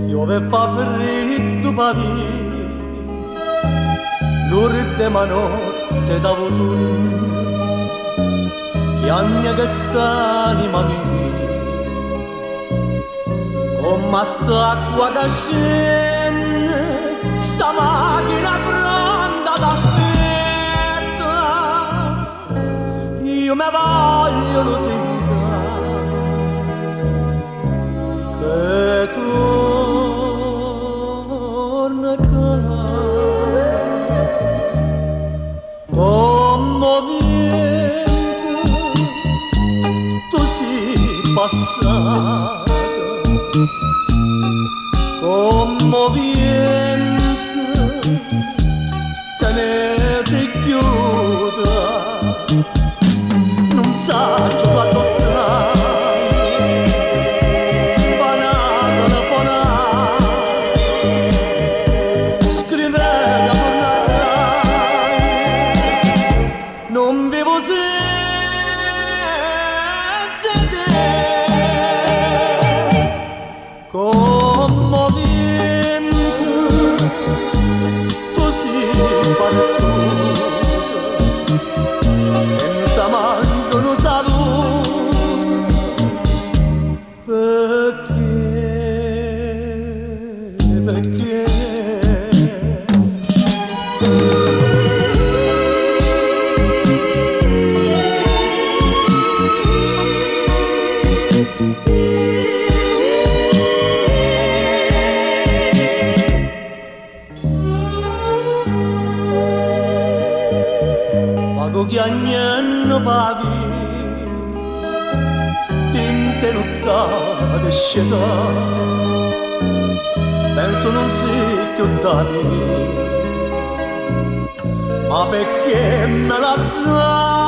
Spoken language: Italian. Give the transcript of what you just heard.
Piove fa freddo pavi, l'ultima notte d'autunno, che anni che st'anima mia, come st'acqua che scende, sta macchina pronta t'aspetta, io mi voglio lo sentire, che torna a casa, commovente, tu sei passata, commovente, te ne sei chiusa, non saggio quanto stai, fanata, fanata, scrivere a tornare, non vivo senza te, commovente, tu sei partita, senza manco un saluto, perché? Pago che agnello pavi, tinte nottate sceta, penso non sei più da me, ma perché me la sa?